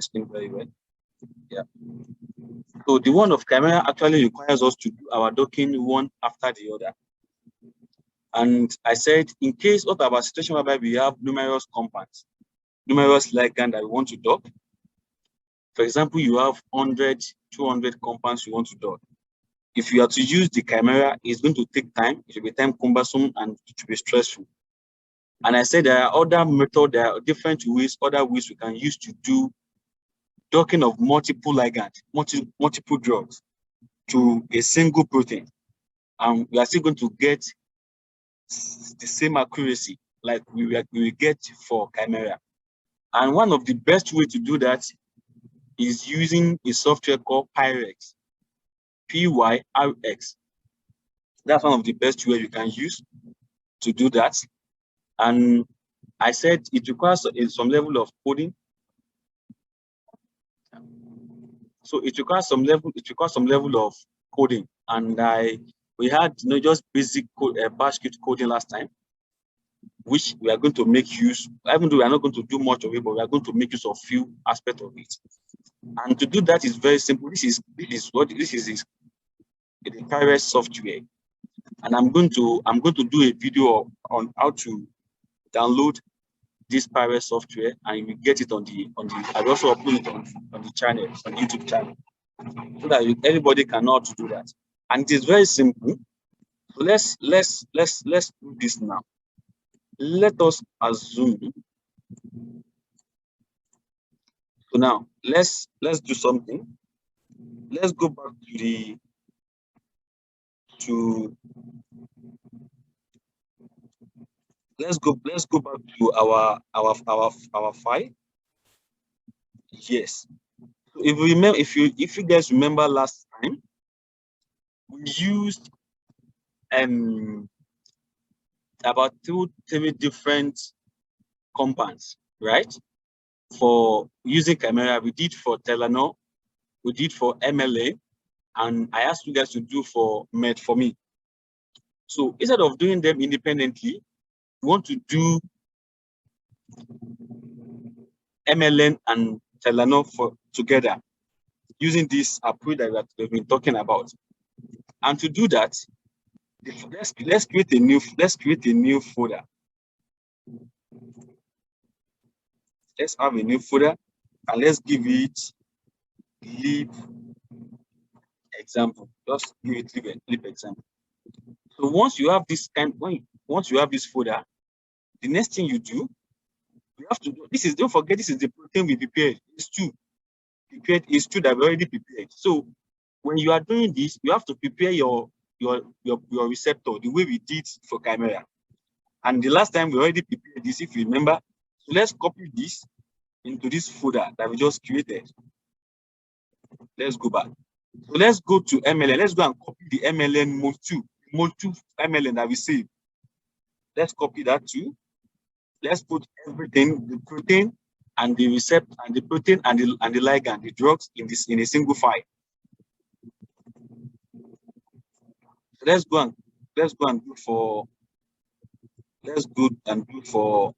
explain very well. Yeah. So the one of Chimera actually requires us to do our docking one after the other. And I said, in case of our situation whereby we have numerous compounds, numerous ligands that we want to dock. For example, you have 100, 200 compounds you want to dock. If you are to use the Chimera, it's going to take time. It will be time cumbersome and it will be stressful. And I said there are other methods, there are different ways, other ways we can use to do docking of multiple ligands, multiple drugs to a single protein. And we are still going to get the same accuracy like we will get for Chimera. And one of the best ways to do that is using a software called Pyrx, Pyrx. That's one of the best ways you can use to do that. And I said it requires some level of coding. So it requires some level of coding. And we had just basic code, bash script coding last time, which we are going to make use, even though we are not going to do much of it, but we are going to make use of few aspects of it. And to do that is very simple. This is the Pyrx software. And I'm going to do a video on how to download this Pyrx software, and you will get it on the I will also upload it on the channel, on YouTube channel, so that everybody can know how to do that. And it is very simple. So let's do this now. Let us assume. So now let's do something. Let's go back let's go back to our file. Yes. So if you remember, if you guys remember last time, we used about 2-3 different compounds, right? For using Chimera, we did for Telenor, we did for MLA, and I asked you guys to do for metformin. So instead of doing them independently, we want to do MLN and Telenor together using this approach that we've been talking about. And to do that, let's create a new folder. Let's have a new folder and let's give it lib example. Just give it lib example. So once you have this once you have this folder, the next thing you do, you have to do this is, don't forget, this is the protein we prepared. It's two that we already prepared. So when you are doing this, you have to prepare your receptor the way we did for Chimera. And the last time we already prepared this, if you remember. So let's copy this into this folder that we just created. Let's go back. So let's go to MLN. Let's go and copy the MLN mol 2 MLN that we saved. Let's copy that too. Let's put everything, the protein and the receptor and the protein and the ligand, the drugs in a single file. So let's go and do for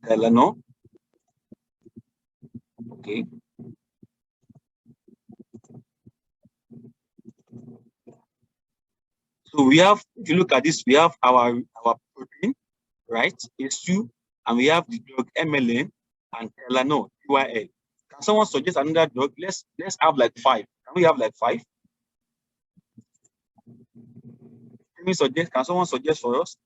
Telenor. Okay. So we have, if you look at this, we have our protein, right? H2, and we have the drug MLN and Telenor, UIL. Can someone suggest another drug? Let's have like 5. Can we have like 5? Can someone suggest for us?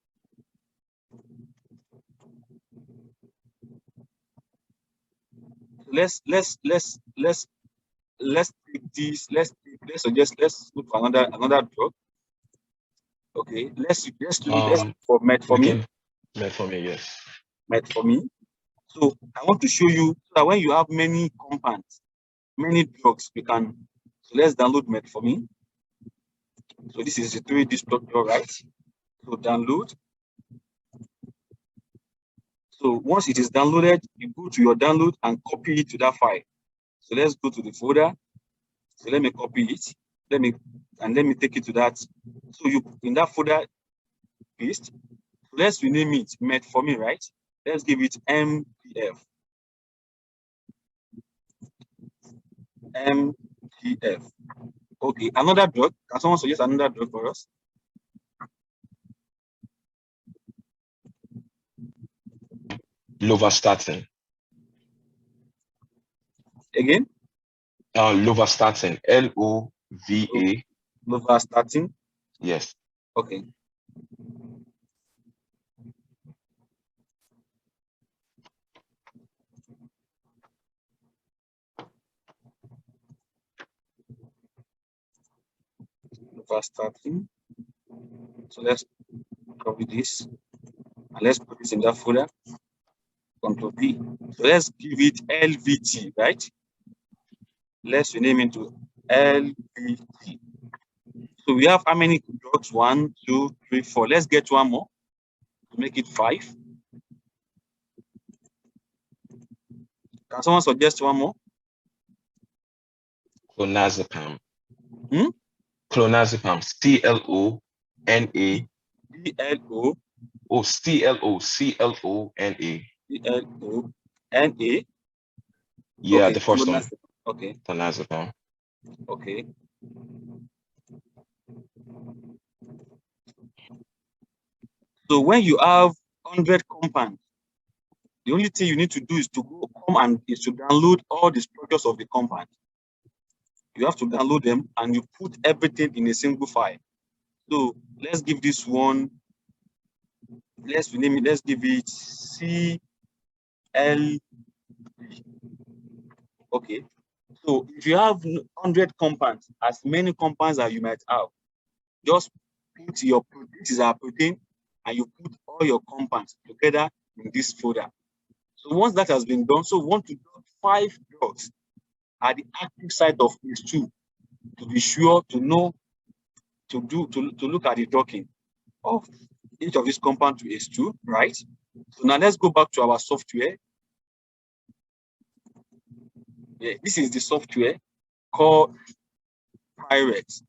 Let's take this. Let's look for another drug. Okay, let's for metformin. Metformin, yes. Metformin. So I want to show you that when you have many compounds, many drugs, we can. So let's download metformin. So this is the 3D structure, right? So download. So once it is downloaded, you go to your download and copy it to that file. So let's go to the folder. So let me copy it. Let me take it to that. So you in that folder, paste. So let's rename it metformin, right? Let's give it MPF. MTF. Okay, another drug. Can someone suggest another drug for us? Lovastatin. Again? Lovastatin. LOVA. Lovastatin. Yes. Okay. Lovastatin. So let's copy this and let's put this in that folder. Control V. So let's give it LVT, right? Let's rename it to LVT. So we have how many drugs? 1, 2, 3, 4. Let's get one more to make it 5. Can someone suggest one more? Clonazepam. Hmm? Clonazepam. CLONA. CLO. Oh, CLONA. CLONA. Yeah, Okay. the first one. Okay. Clonazepam. Okay. So when you have 100 compounds, the only thing you need to do is to download all the structures of the compound. You have to download them and you put everything in a single file. So let's give this one, let's rename it, let's give it CL. Okay. So if you have 100 compounds, as many compounds as you might have, just put this is our protein, and you put all your compounds together in this folder. So once that has been done, so we want to do 5 drugs at the active site of ACE2 to be sure to know to look at the docking of each of these compounds to ACE2, right? So now let's go back to our software. Yeah, this is the software called Pyrx.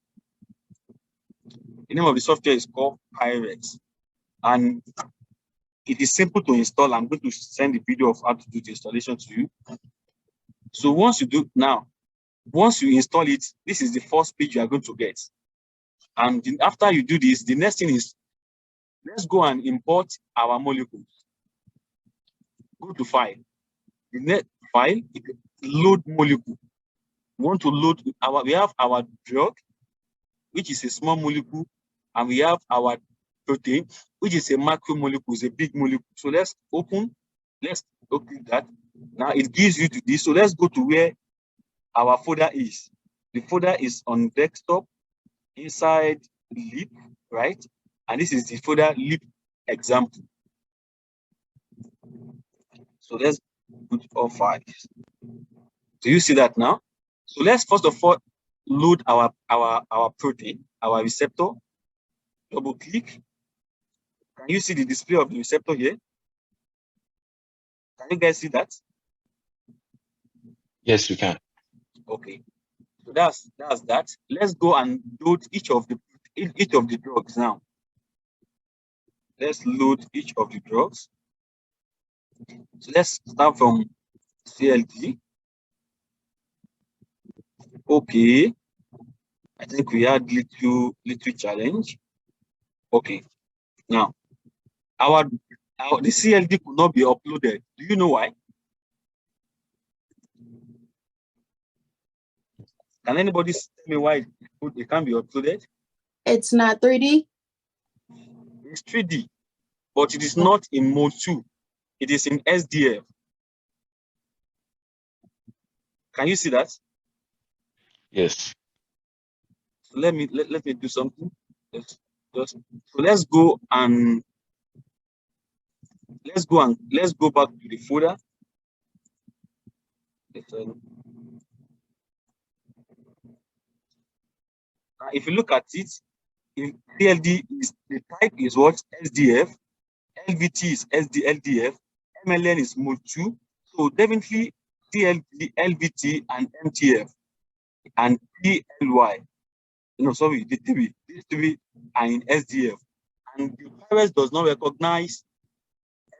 The name of the software is called Pyrx, and it is simple to install. I'm going to send the video of how to do the installation to you. So once you install it, this is the first page you are going to get. And after you do this, the next thing is, let's go and import our molecules. Go to file. The next file, load molecule. We want to load we have our drug, which is a small molecule, and we have our protein, which is a macromolecule, is a big molecule. So let's open that. Now it gives you to this. So let's go to where our folder is. The folder is on desktop inside lib, right? And this is the folder lib example. So let's put all files. Do you see that now? So let's first of all load our protein, our receptor. Double click. Can you see the display of the receptor here? Can you guys see that? Yes, we can. Okay. So that's that. Let's go and load each of the drugs now. Let's load each of the drugs. So let's start from CLD. Okay. I think we had little challenge. Okay. Now, the CLD could not be uploaded. Do you know why? Can anybody tell me why it can't be uploaded? It's not 3D? It's 3D, but it is not in mode 2. It is in SDF. Can you see that? Yes. So let me do something. So let's go back to the folder. If you look at it, if CLD is the type is what? SDF, LVT is LDF, MLN is mode 2. So definitely CLD, LVT, and MTF and PLY. No, sorry, these three are in SDF. And the Pyrx does not recognize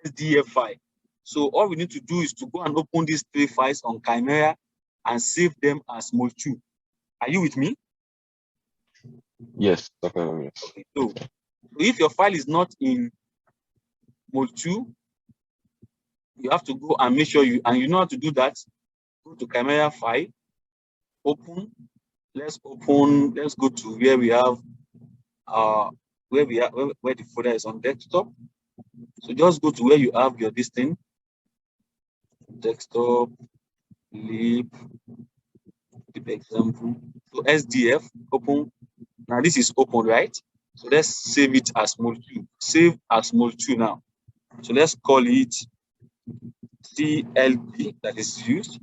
SDF file. So all we need to do is to go and open these 3 files on Chimera and save them as mol2. Are you with me? Yes, Dr. Yes. Okay, so if your file is not in mol2, you have to go and make sure you know how to do that. Go to Chimera file, open. Let's go to where we have where the folder is on desktop. So just go to where you have your this thing, desktop, lib example. So SDF, open. Now this is open, right? So let's save it as mol2. Save as mol2 now. So let's call it CLB that is used,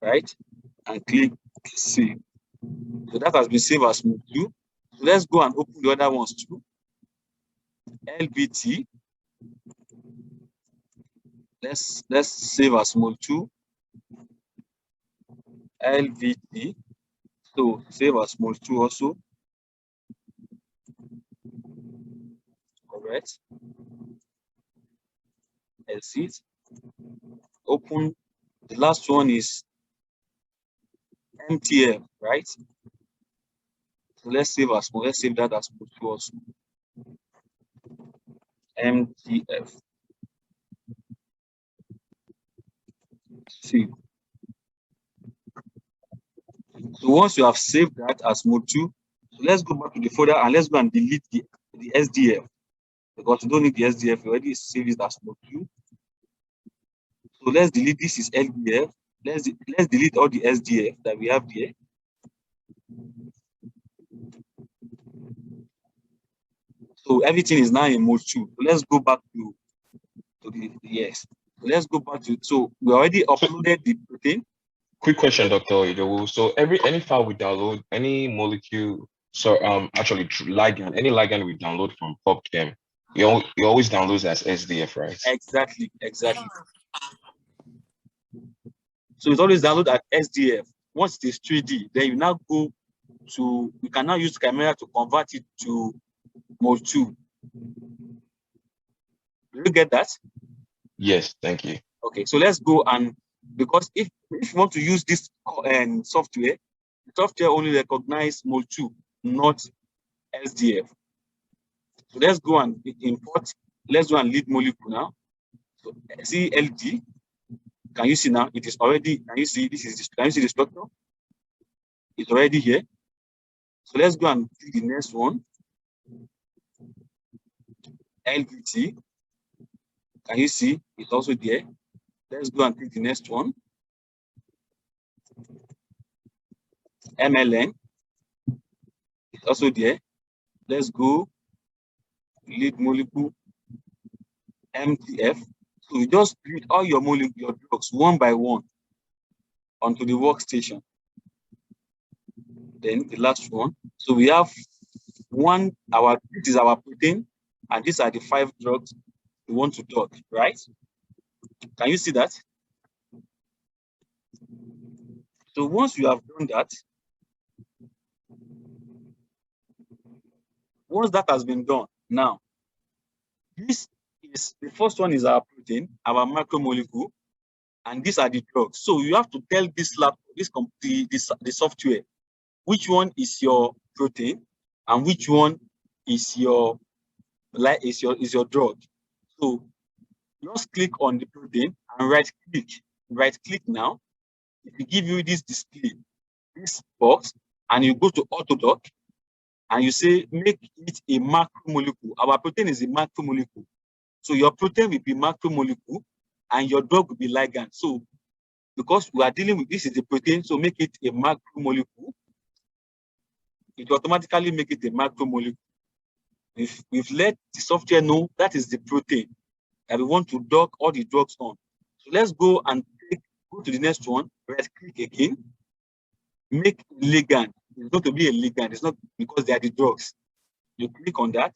right? And click save. So that has been saved as mol2. So let's go and open the other ones too. LBT. Let's save as mol2. LVT. So save as mol2 also. Correct. Exit. Open. The last one is MTF, right? So let's save that as mol2 also. MTF. Save. So once you have saved that as mol2, so let's go back to the folder and let's go and delete the SDF, because you don't need the SDF. You already saved it as mol2. So let's delete this is LDF. Let's delete all the SDF that we have there. So everything is now in mol2. So let's go back to the yes. So let's go back to, so we already uploaded the protein. Quick question, Dr. Idowu. So any file we download, any molecule, actually ligand, any ligand we download from PubChem, you always download as SDF, right? Exactly. So it's always download at SDF. Once it is 3D, then you now go to, you can now use Chimera to convert it to mol2. Do you get that? Yes, thank you. Okay, so let's go, and because if you want to use this software, the software only recognize mol2, not SDF. So let's go and import. Let's go and lead molecule now. So CLD. Can you see now? It is already. Can you see this is? Can you see the structure? It's already here. So let's go and do the next one. LVT. Can you see? It's also there. Let's go and take the next one. MLN. It's also there. Let's go. Lead molecule. MTF. So you just build all your drugs one by one onto the workstation. Then the last one. So we have this is our protein, and these are the 5 drugs we want to dock, right? Can you see that? So once you have done that, once that has been done, now this is the first one is our protein, our macromolecule, and these are the drugs. So you have to tell this lab, the software, which one is your protein and which one is your drug. So just click on the protein and right click now. It will give you this display, this box, and you go to AutoDock and you say make it a macromolecule. Our protein is a macromolecule. So your protein will be macromolecule and your drug will be ligand. So because we are dealing with this is the protein, so make it a macromolecule. It will automatically make it a macromolecule. We've let the software know that is the protein that we want to dock all the drugs on. So let's go and go to the next one, right click again, make ligand. It's going to be a ligand. It's not because they are the drugs. You click on that,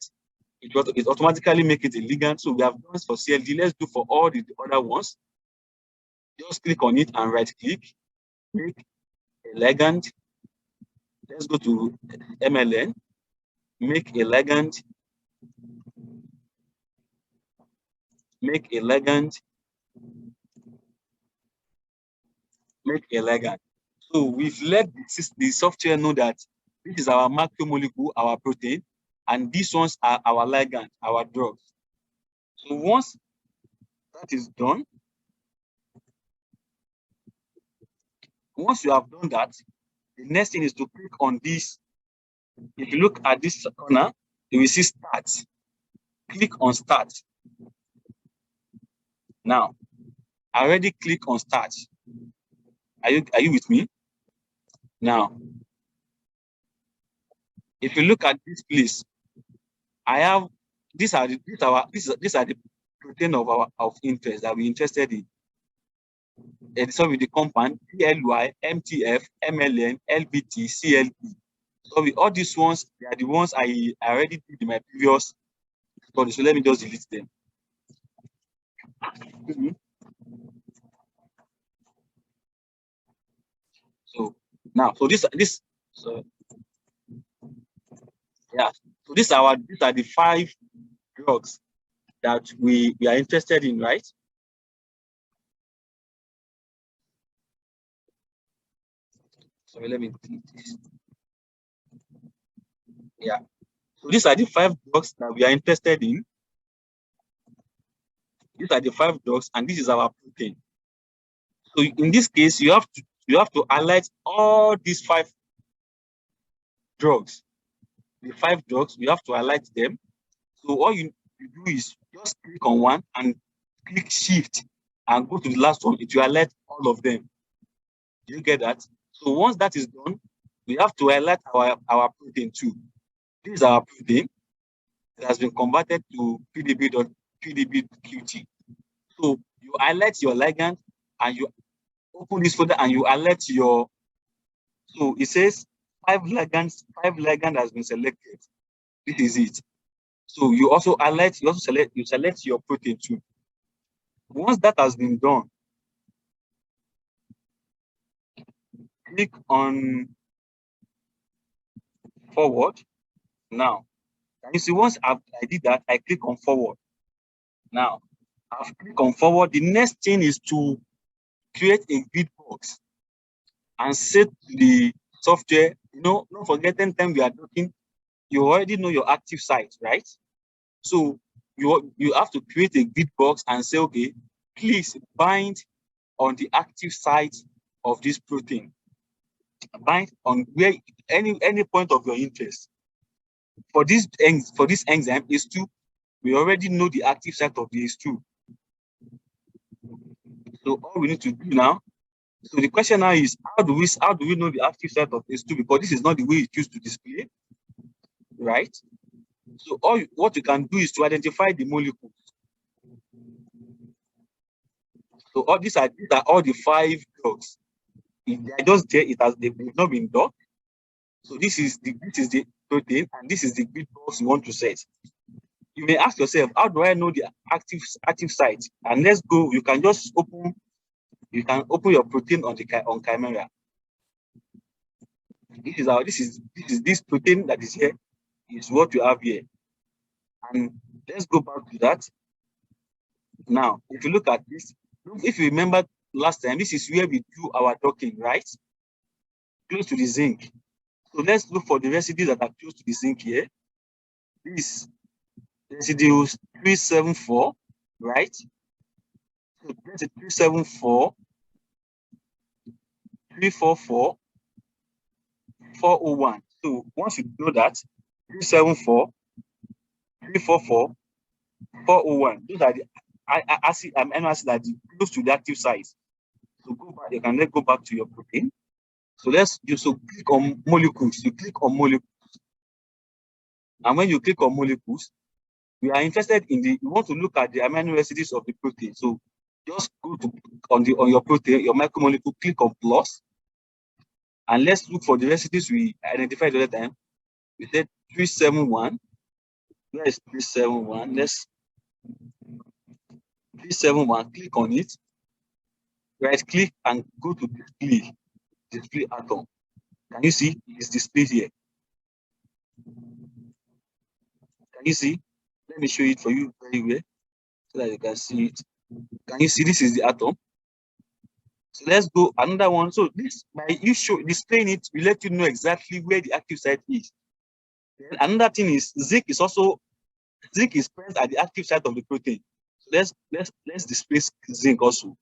it automatically make it a ligand. So we have done this for CLD. Let's do for all the other ones. Just click on it and right click, make a ligand. Let's go to MLN, make a ligand, make a ligand, make a ligand. So we've let the software know that this is our macromolecule, our protein, and these ones are our ligand, our drugs. So once that is done, once you have done that, the next thing is to click on this. If you look at this corner, you will see start. Click on start. Now, I already click on start. Are you with me? Now, if you look at this place, I have these are the protein of interest that we're interested in. And so with the compound PLY, MTF, MLN, LBT, CLE. So with all these ones, they are the ones I already did in my previous study. So let me just delete them. So now, so yeah. So these are the 5 drugs that we are interested in, right? So let me delete this. Yeah. So these are the 5 drugs that we are interested in. These are the 5 drugs, and this is our protein. So in this case, you have to highlight all these 5 drugs. The 5 drugs, you have to highlight them. So all you do is just click on one and click shift and go to the last one. It will highlight all of them. Do you get that? So once that is done, we have to highlight our protein too. This is our protein. It has been converted to PDB.QT. So you highlight your ligand and you open this folder and you highlight your. So it says 5 ligands. 5 ligand has been selected. This is it. So you also highlight. You also select your protein too. Once that has been done, click on forward. Now, you see, once I did that, I click on forward. Now, I've clicked on forward. The next thing is to create a grid box and set the software. Don't forget, anytime we are talking, you already know your active site, right? So you have to create a grid box and say, okay, please bind on the active site of this protein. Bind on where any point of your interest. For this enzyme is 2. We already know the active site of the H2. So all we need to do now. So the question now is, how do we know the active site of H2? Because this is not the way it used to display, right? So what you can do is to identify the molecules. So all these are all the 5 drugs. If they are just there, they've not been done. So this is the protein, and this is the grid box you want to set. You may ask yourself, how do I know the active site? And let's go. You can just open your protein on Chimera. This protein that is here is what you have here. And let's go back to that. Now, if you look at this, if you remember last time, this is where we do our docking, right? Close to the zinc. So let's look for the residues that are close to the zinc here. This residue 374, right? So that's a 374, 344, 401. So once you do that, 374, 344, 401. Those are the amino acids that are close to the active site. So go back. You can go back to your protein. So click on molecules. You click on molecules, and when you click on molecules, we are interested in we want to look at the amino acids of the protein. So just go to on your protein, your macromolecule, click on plus, and let's look for the residues we identified the other time. We said 371. Where is 371? Let's 371. Click on it. Right click and go to display atom. Can you see it's displayed here? Can you see? Let me show it for you very well so that you can see it. Can you see this is the atom? So let's go another one. So this, by you displaying it, we let you know exactly where the active site is. Then another thing is zinc is present at the active site of the protein. So let's display zinc also.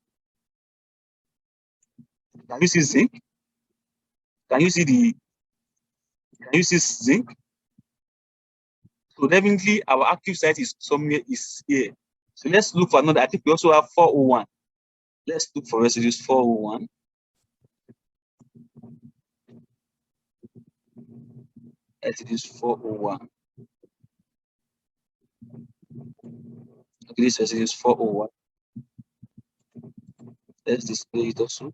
Can you see zinc? Can you see zinc? So definitely our active site is somewhere is here. So let's look for another. I think we also have 401. Let's look for residues 401. Residues 401. Okay, this residue is 401. Let's display it also.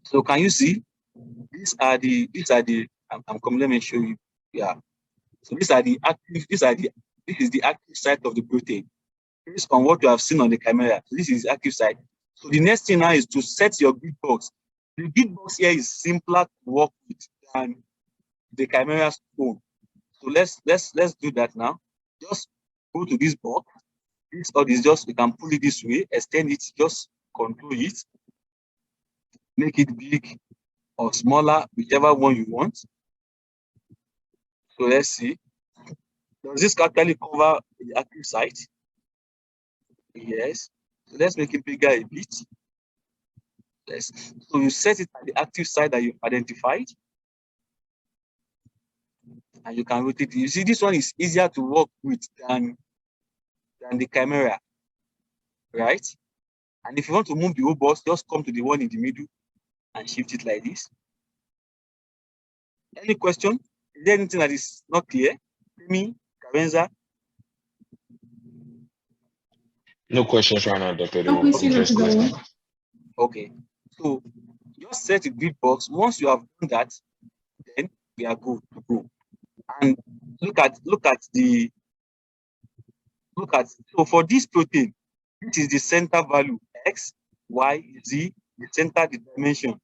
So can you see? These are the I'm coming, let me show you. Yeah. So this is the active site of the protein. Based on what you have seen on the camera, so this is the active site. So the next thing now is to set your grid box. The grid box here is simpler to work with than the camera's own. So let's do that now. Just go to this box. This or is just, you can pull it this way, extend it, just control it, make it big or smaller, whichever one you want. So let's see. Does this actually cover the active site? Yes. So let's make it bigger a bit. Yes. So you set it at the active site that you identified, and you can rotate it. You see, this one is easier to work with than the camera, right? And if you want to move the whole box, just come to the one in the middle and shift it like this. Any question? Is there anything that is not clear? Me, Karenza? No questions right now, Dr. No question, Dr. Dawo. Okay. So just set a grid box. Once you have done that, then we are good to go. And look at so for this protein, this is the center value, X, Y, Z, the center, the dimension.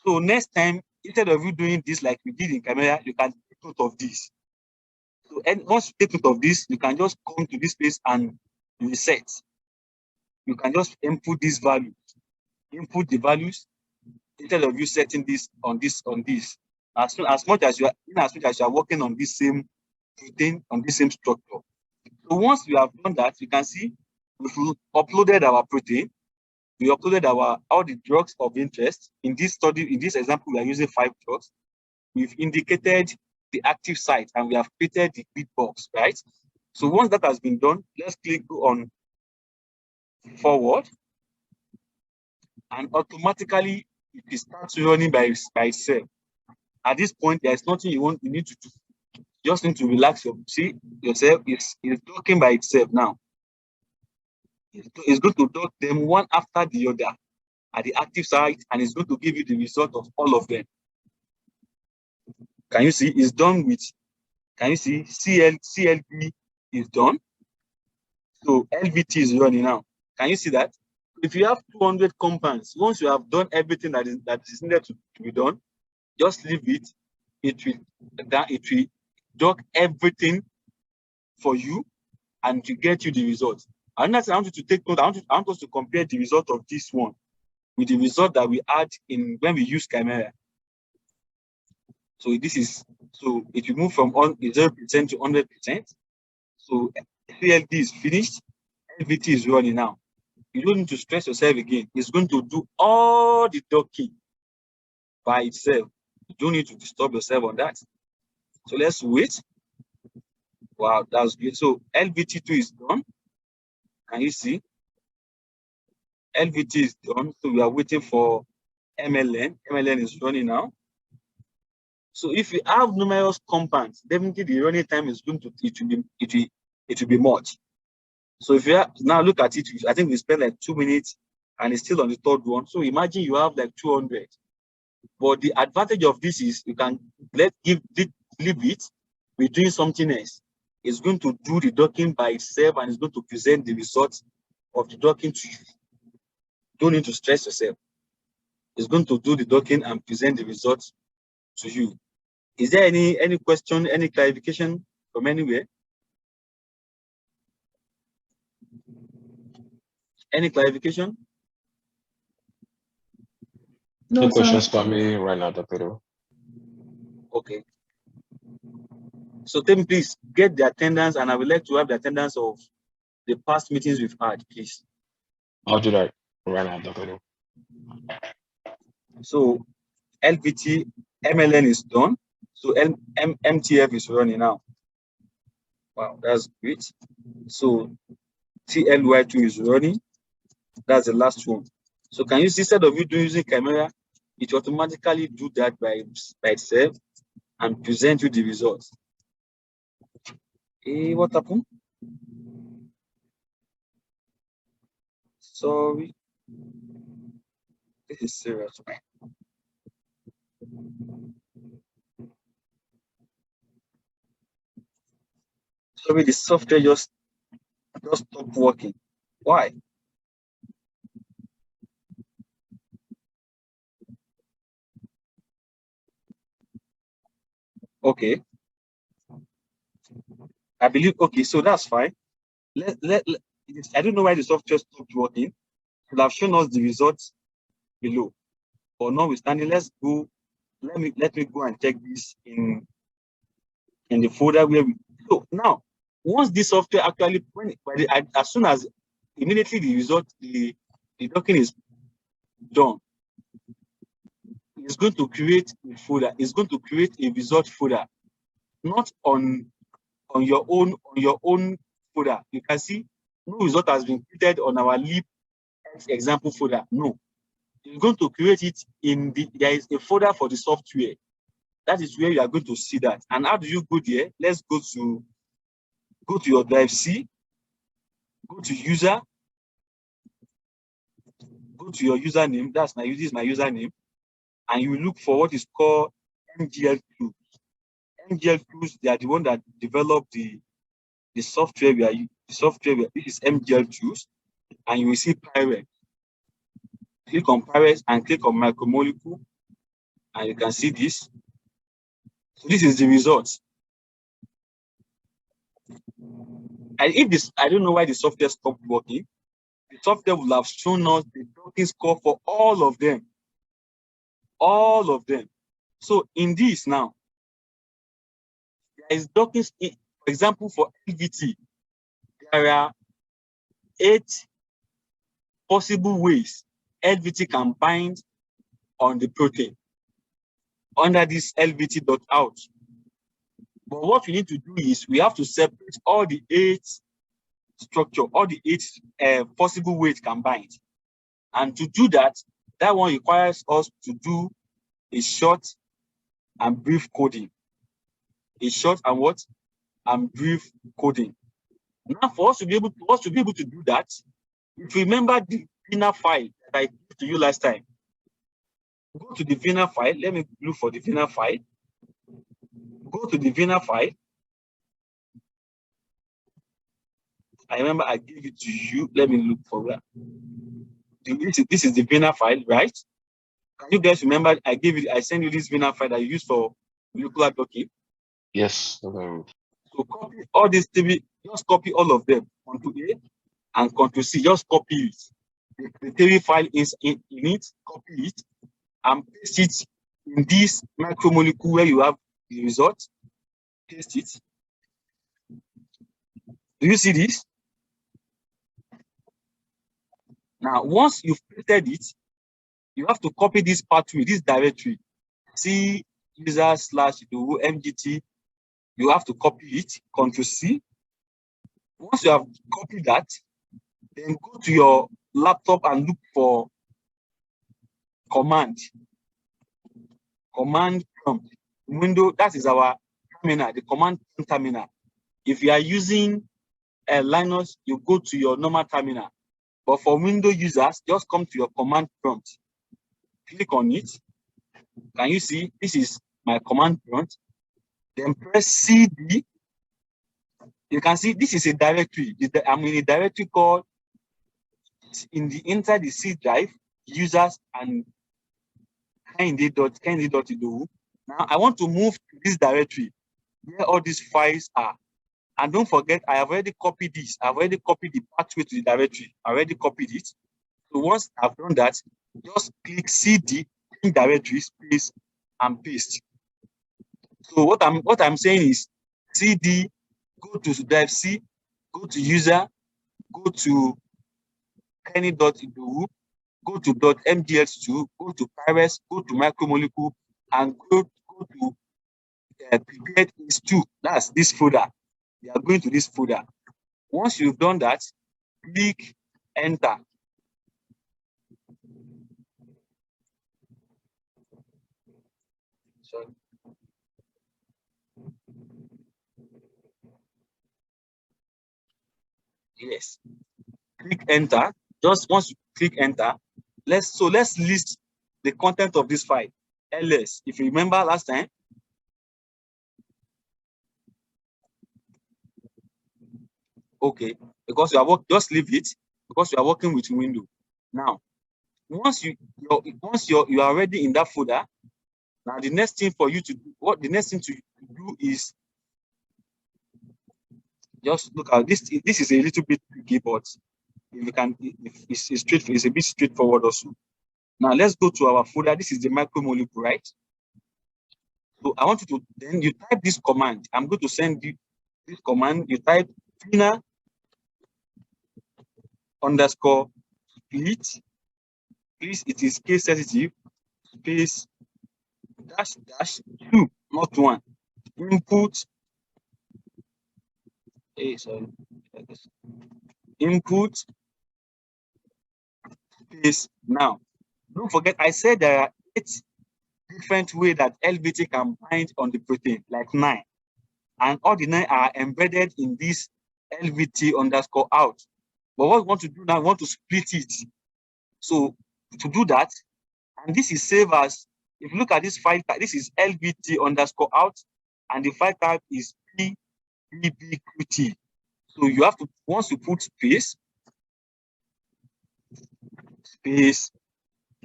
So next time, instead of you doing this like we did in camera, you can take note of this. So and once you take note of this, you can just come to this place and reset. You can just input this value, input the values instead of you setting this on this. As much as you are working on this same protein, on this same structure. So once we have done that, you can see we've uploaded our protein. We uploaded all the drugs of interest. In this study, in this example, we are using 5 drugs. We've indicated the active site and we have created the grid box, right? So once that has been done, let's click on forward, and automatically it starts running by itself. At this point, there's nothing you need to do. You just need to relax yourself. It's docking by itself now. It's going to dock them one after the other at the active site, and it's going to give you the result of all of them. Can you see? It's done with. Can you see? CLB is done. So LVT is running now. Can you see that? If you have 200 compounds, once you have done everything that is needed to be done, just leave it. It will dock everything for you and to get you the result. Another thing I want you to take note, I want us to compare the result of this one with the result that we had when we use Chimera. So it will move from 0% to 100%. So CLD is finished, LVT is running now. You don't need to stress yourself again. It's going to do all the docking by itself. You don't need to disturb yourself on that. So let's wait. Wow, that's good. So LVT2 is done. Can you see? LVT is done. So we are waiting for MLN. MLN is running now. So if you have numerous compounds, definitely the running time is going to it will be much. So if you now look at it, I think we spent like 2 minutes and it's still on the third one. So imagine you have like 200. But the advantage of this is you can leave it with doing something else. It's going to do the docking by itself and it's going to present the results of the docking to you. Don't need to stress yourself. It's going to do the docking and present the results to you. Is there any question, any clarification from anywhere? Any clarification? No No, questions sir. for me right now, Dr. Okay. So Tim, please get the attendance, and I would like to have the attendance of the past meetings we've had, please. I'll do that right now, Dr. So LVT, MLN is done. So MTF is running now. Wow, that's great. So TLY2 is running. That's the last one. So can you see, instead of you doing using Chimera, it automatically do that by itself and present you the results. What happened? Sorry. This is serious, man. Sorry, the software just stopped working. Why? Okay. I believe, okay, so that's fine. I don't know why the software stopped working. It will have shown us the results below. But notwithstanding, let's go. Let me go and check this in the folder where we. So now, once this software actually, as soon as immediately the result, the docking is done, it's going to create a folder. It's going to create a result folder, not on your own folder. You can see no result has been created on our lib example folder. No, it's going to create it in there is a folder for the software. That is where you are going to see that. And how do you go there? Let's go to your drive C, go to user, go to your username. This is my username, and you look for what is called MGL tools. MGL tools, they are the one that developed the software this is MGL tools, and you will see Pyrx. Click on Pyrx and click on micromolecule, and you can see this. So this is the result. And if this, I don't know why the software stopped working. The software will have shown us the docking score for all of them. All of them. So in this now, there is docking, for example, for LVT, there are 8 possible ways LVT can bind on the protein under this LVT.out. But what we need to do is we have to separate all the 8 structure, all the 8 possible ways can bind. And to do that, that one requires us to do a short and brief coding. A short and what? And brief coding. Now, for us to be able to do that, if you remember the VINA file that I gave to you last time, go to the VINA file. Let me look for the VINA file. Go to the VINA file. I remember I gave it to you. Let me look for that. This is the VINA file, right? Can you guys remember I sent you this VINA file that you use for molecular docking? Yes. So copy all these three, just copy all of them, Ctrl A and Ctrl C, just copy it. The three file is in it, copy it, and paste it in this micromolecule where you have the result. Paste it. Do you see this? Now, once you've pasted it, you have to copy this pathway, this directory. C user/mgt. You have to copy it, Ctrl C. Once you have copied that, then go to your laptop and look for command prompt. Window, that is our terminal, the command terminal. If you are using Linux, you go to your normal terminal. But for Windows users, just come to your command prompt. Click on it. Can you see? This is my command prompt. Then press CD. You can see this is a directory. I'm in a directory called inside the C drive, users and kind.edu. Now I want to move to this directory where all these files are. And don't forget, I have already copied this. I've already copied the pathway to the directory. I already copied it. So once I've done that, just click CD in directory space and paste. So what I'm saying is CD, go to drive C, go to user, go to kenny.idowu, go to .mdx2, go to Pyrx, go to micromolecule, and go to prepared is2. That's this folder. You are going to this folder. Once you've done that, click enter. Sorry. Yes. Click enter. Just once you click enter, let's list the content of this file. ls. If you remember last time, okay, because you are just leave it because you are working with window. Now, once you are already in that folder, now the next thing for you to do, the next thing to do is just look at this. This is a little bit tricky, but if you can, it's a bit straightforward also. Now let's go to our folder. This is the micromolecule, right? So I want you to then you type this command. I'm going to send you this command. You type cleaner underscore split. Please, it is case sensitive. Space dash 2, not 1. Input. Sorry. Input space. Now, don't forget, I said there are 8 different ways that LVT can bind on the protein, like 9. And all the 9 are embedded in this LVT underscore out. But what we want to do now, we want to split it. So to do that, and this is saved as, if you look at this file type, this is LVT underscore out, and the file type is PBBQT. So you have to, once you put space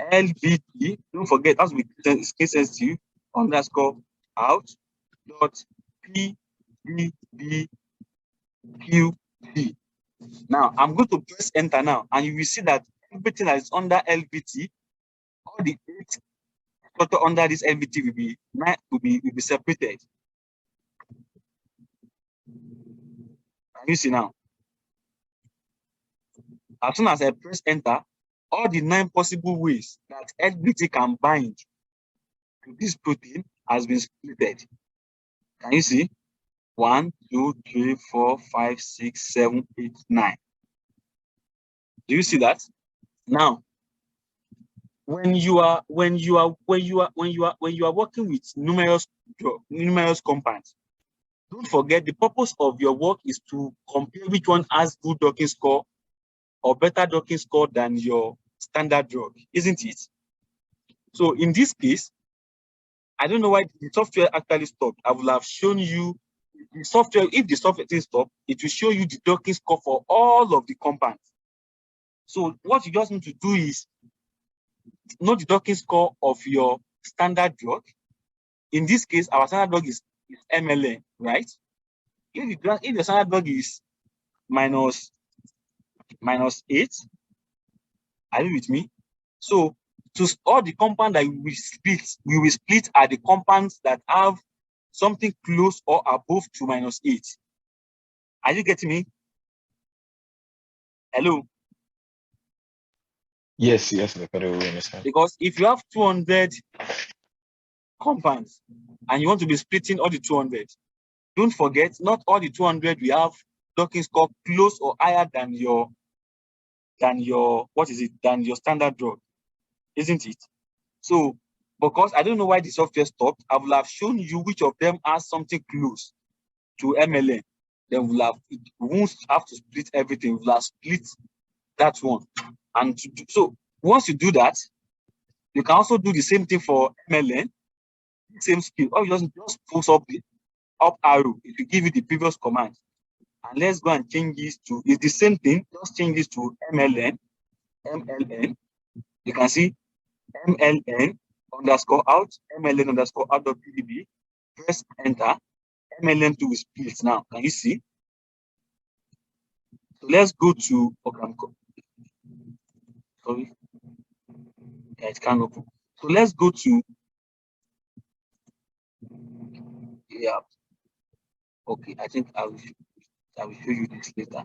LVT, don't forget, that's with case sensitive underscore out dot PBBQT. Now I'm going to press enter now, and you will see that everything that is under LVT, all the 8 structure under this LVT will be separated. Can you see now? As soon as I press enter, all the 9 possible ways that LVT can bind to this protein has been splitted. Can you see? 1, 2, 3, 4, 5, 6, 7, 8, 9. Do you see that? Now, when you are working with numerous compounds, don't forget the purpose of your work is to compare which one has good docking score or better docking score than your standard drug, isn't it? So in this case, I don't know why the software actually stopped. I will have shown you the software. If the software is stopped, it will show you the docking score for all of the compounds. So what you just need to do is know the docking score of your standard drug. In this case, our standard drug is MLN, right? If the standard drug is minus 8, are you with me? So to all the compounds that we will split are the compounds that have something close or above to -8. Are you getting me? Hello? Yes, Dr. We understand. Because if you have 200 compounds and you want to be splitting all the 200, don't forget, not all the 200 we have docking score close or higher than your standard drug, isn't it? So because I don't know why the software stopped, I will have shown you which of them has something close to MLN. Then we won't have to split everything. We'll have split that one. And so once you do that, you can also do the same thing for MLN. Same skill. Or you just push up the up arrow. It will give you the previous command. And let's go and change this to, it's the same thing. Just change this to MLN. You can see MLN underscore out, MLN underscore out.pdb, press enter, MLN2 will split now. Can you see? So let's go to, okay, sorry, yeah, it can't open. So let's go to, yeah, okay, I think I will show you this later.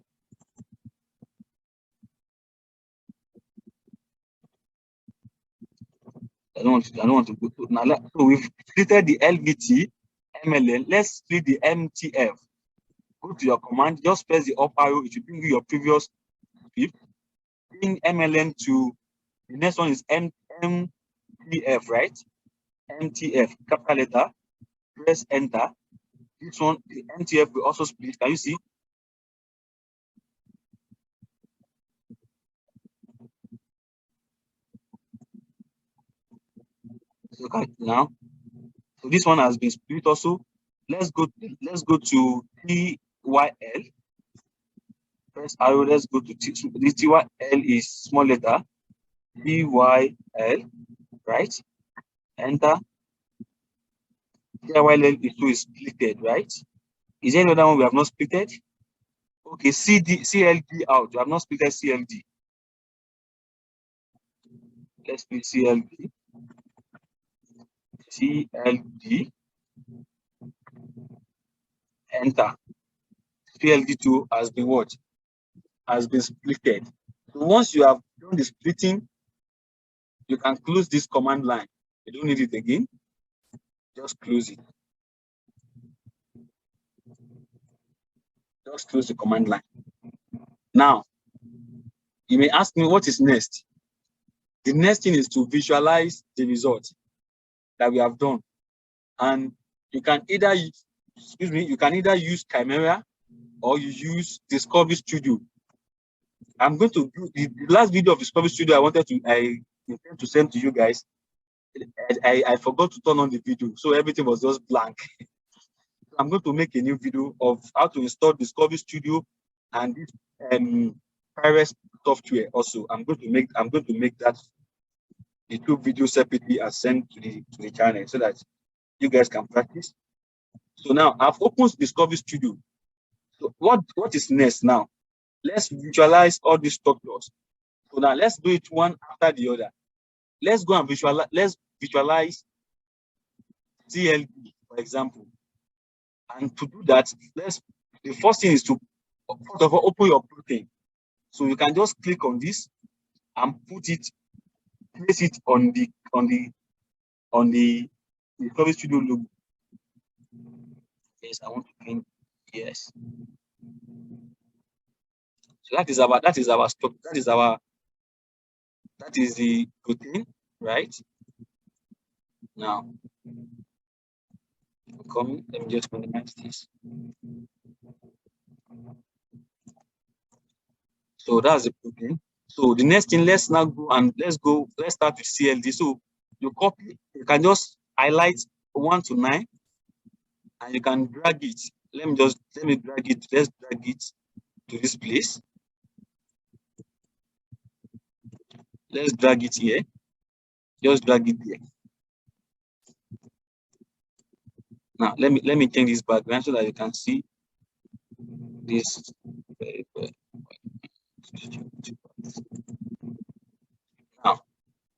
I don't want to go to now. So we've splitted the LVT, MLN. Let's split the MTF. Go to your command, just press the up arrow, it will bring you your previous split. Bring MLN to the next one is MTF, right? MTF, capital letter, press enter. This one, the MTF will also split. Can you see? Look at it now. So this one has been split also. Let's go to TYL. Press arrow, let's go to T. This TYL is small letter. TYL, right? Enter. TYL is splitted, right? Is there any other one we have not splitted? Okay, CLD out. We have not splitted CLD. Let's split CLD. CLD. Enter. CLD2 has been what? Has been splitted. So once you have done the splitting, you can close this command line. You don't need it again. Just close it. Just close the command line. Now, you may ask me what is next? The next thing is to visualize the result that we have done. And you can either use, you can either use Chimera or you use Discovery Studio. I'm going to do the last video of Discovery Studio I intend to send to you guys. I forgot to turn on the video, so everything was just blank. I'm going to make a new video of how to install Discovery Studio and this Pyrx software also. I'm going to make that the two videos separately and send to the channel so that you guys can practice. So now I've opened Discovery Studio. So what is next now? Let's visualize all these structures. So now let's do it one after the other. Let's go and visualize. Let's visualize CLD, for example. And to do that, the first thing is to first of all open your protein. So you can just click on this and place it on the Discovery Studio logo. Yes, I want to print. Yes. So that is our stock. That is the protein, right? Now, let me just minimize this. So that's the protein. So the next thing, let's start with CLD. So you can just highlight 1 to 9 and you can drag it. Let me drag it. Let's drag it to this place. Let's drag it here. Just drag it here. Now let me change this background so that you can see this very well. Now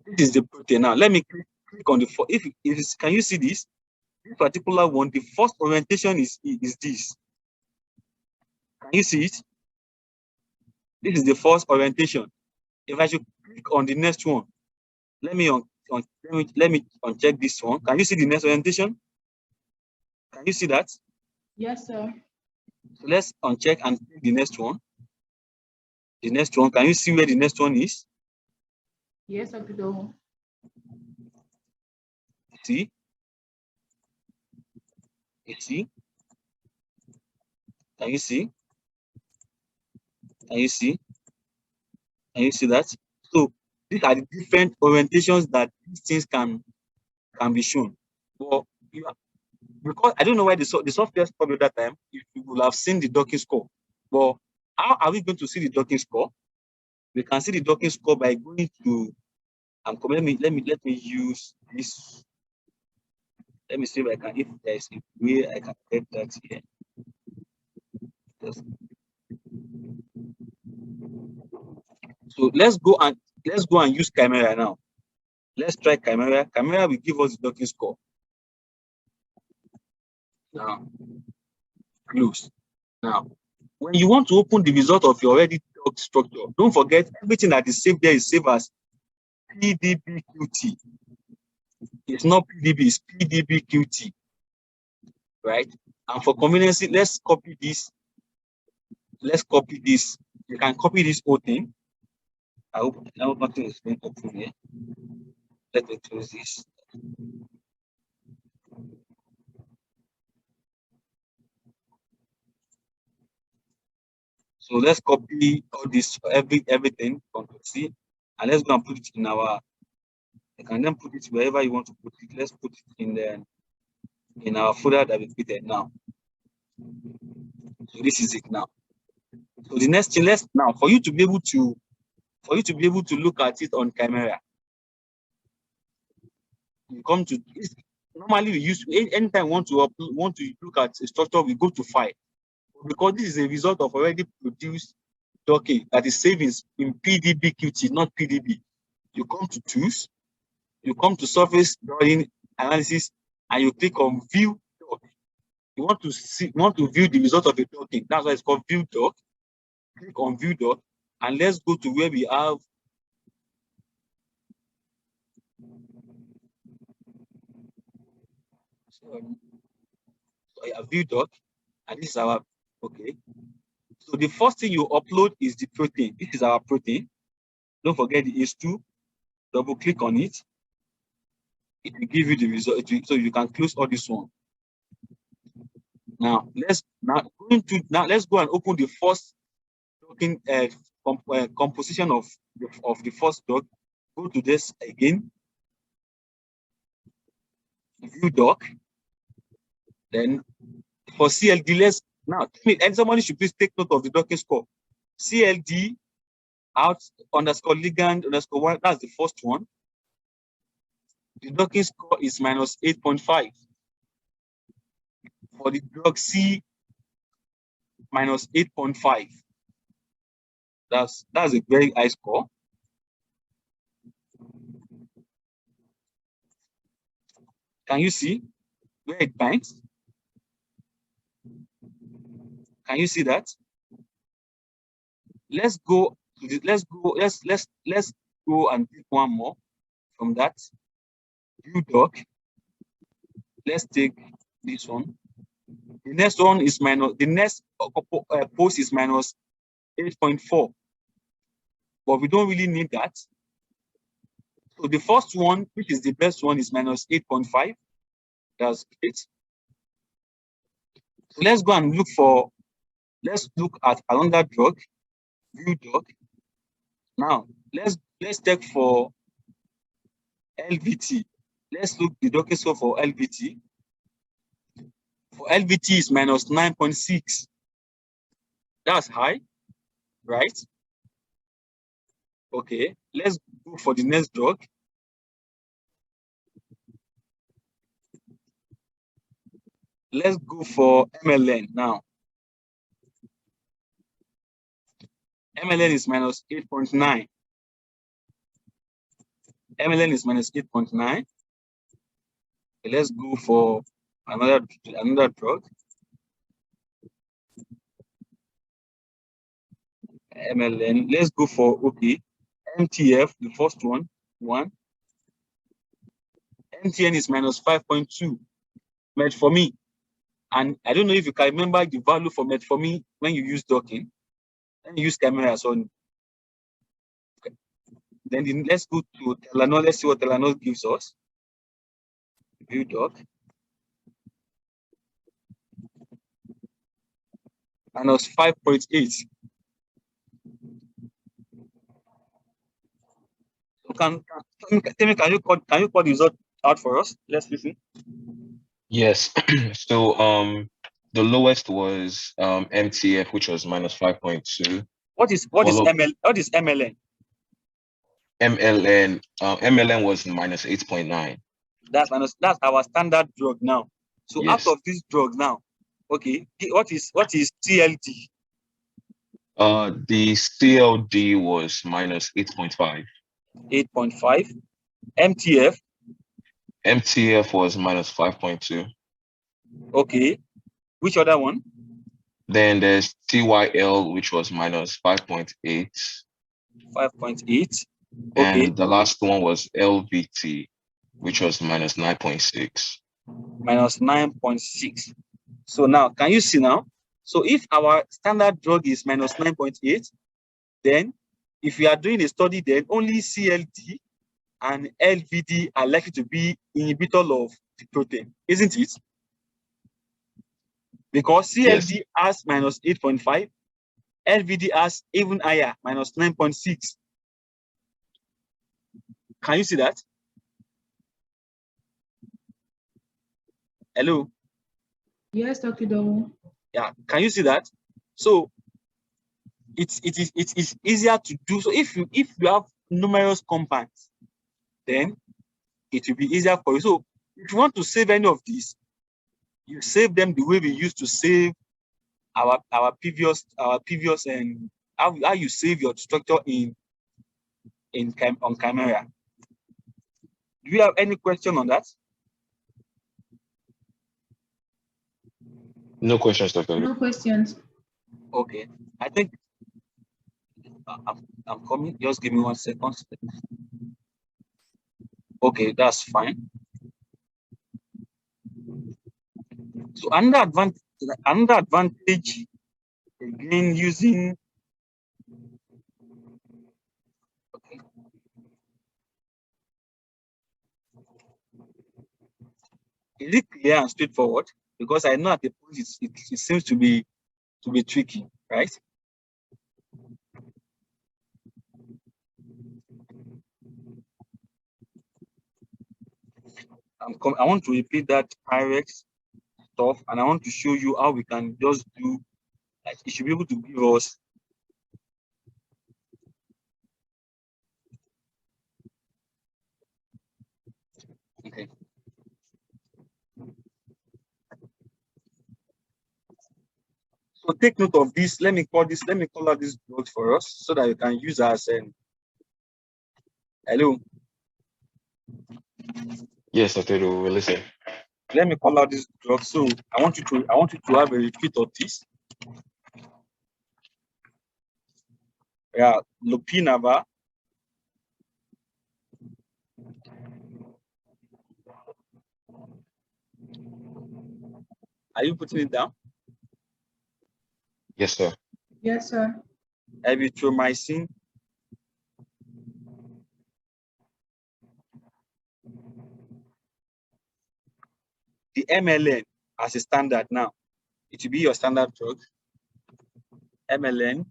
this is the protein. Now let me click on the can you see this? This particular one, the first orientation is this. Can you see it? This is the first orientation. If I should click on the next one, let me uncheck this one. Can you see the next orientation? Can you see that? Yes, sir. So let's uncheck and click the next one. The next one, can you see where the next one is? Yes, I do. See? You see? Can you see? Can you see? Can you see that? So these are the different orientations that these things can be shown. But because I don't know why the software scored at that time, you will have seen the docking score. But how are we going to see the docking score? We can see the docking score by going to Let me use this. Let me see if I can, if there's a way I can get that here. So let's go and use Chimera now. Let's try Chimera. Chimera will give us the docking score. Now, close. Now, when you want to open the result of your already docked structure, don't forget everything that is saved there is saved as PDBQT. It's not PDB, it's PDBQT, right? And for convenience, let's copy this. Let's copy this. You can copy this whole thing. I hope nothing is going to open here. Let me close this. So let's copy all this, everything, Ctrl C, and let's go and put it in our. You can then put it wherever you want to put it. Let's put it in our folder that we created now. So this is it now. So the next thing, now for you to be able to look at it on Chimera, you come to this. Normally we use anytime we want to look at a structure, we go to file. Because this is a result of already produced docking that is saved in PDBQT, not PDB. You come to tools, you come to surface drawing analysis, and you click on view dock. You want to view the result of a docking. That's why it's called view dock. Click on view dock, and let's go to where we have a view dock, and this is our okay. So the first thing you upload is the protein. This is our protein. Don't forget the H2. Double click on it. It will give you the result. So you can close all this one. Now let's go and open the first docking composition of the first dock. Go to this again. View dock. Then for CLD, and somebody should please take note of the docking score. CLD out _ ligand _ 1. That's the first one. The docking score is minus 8.5. For the drug C, minus 8.5. That's a very high score. Can you see where it binds? Can you see that? Let's go and pick one more from that. View dock. Let's take this one. The next one is the next post is minus 8.4. But we don't really need that. So the first one, which is the best one, is minus 8.5. That's it. So let's go and let's look at another drug, view drug. Now let's check for LVT. Let's look the docking score for LVT. For LVT is minus 9.6. That's high, right? Okay, let's go for the next drug. Let's go for MLN now. MLN is minus 8.9. MLN is minus 8.9. Okay, let's go for another drug. MLN. Let's go for MTF, the first one. MTN is minus 5.2. Metformin. And I don't know if you can remember the value for metformin when you use docking. Then you use Chimera. So okay. Then let's go to Telenor. Let's see what Telenor gives us. View doc. Minus 5.8. So can you call the result out for us? Let's listen. Yes. So the lowest was MTF, which was minus 5.2. What is MLN? MLN was minus 8.9. That's our standard drug now. So Yes. out of this drug now, okay, what is CLD? The CLD was minus 8.5. 8.5. MTF? MTF was minus 5.2. Okay. Which other one? Then there's TYL, which was minus 5.8. 5.8. Okay. And the last one was LVT, which was minus 9.6. Minus 9.6. So now, can you see now? So if our standard drug is minus 9.8, then if we are doing a study, then only CLD and LVD are likely to be inhibitor of the protein, isn't it? Because CLD Yes. has minus 8.5, LVD has even higher, minus 9.6. Can you see that? Hello? Yes, Dr. Dowu. Yeah, can you see that? So it is easier to do. So if you have numerous compounds, then it will be easier for you. So if you want to save any of these, you save them the way we used to save our previous and how you save your structure on Chimera. Do you have any question on that? No questions, Dr. No questions. Okay, I think I'm coming. Just give me 1 second. Okay, that's fine. So another advantage again using is it clear and straightforward? Because I know at the point it seems to be tricky, right? I want to repeat that Pyrx stuff, and I want to show you how we can just do, like, it should be able to give us okay. So take note of this. Let me call out this block for us so that you can use as hello. Yes, Dr. We'll listen. Let me call out this drug. So I want you to have a repeat of this. Yeah, lopinava. Are you putting it down? Yes, sir. Yes, sir. Erythromycin. The MLN as a standard now. It will be your standard drug. MLN.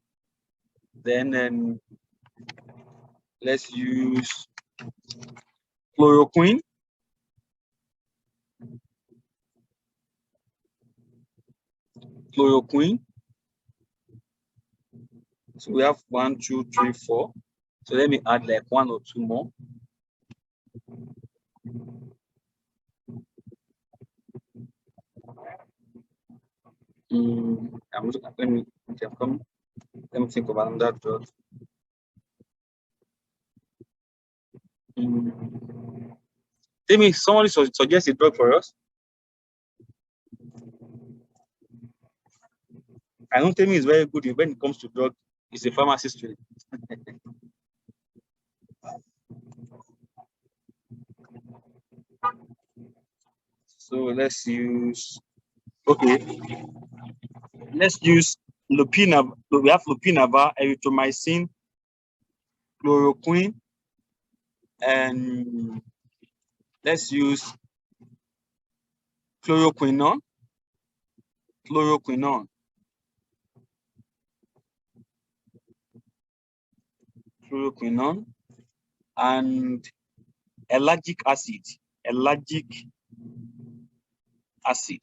Then let's use chloroquine. Chloroquine. So we have 1, 2, 3, 4. So let me add like 1 or 2 more. Let me think about another drug. Tell me, somebody suggest a drug for us. I don't think it's very good when it comes to drug. It's a pharmacist. So let's use, okay. Let's use lopinava. We have lopinava, erythromycin, chloroquine, and let's use chloroquinone. Chloroquinone and ellagic acid.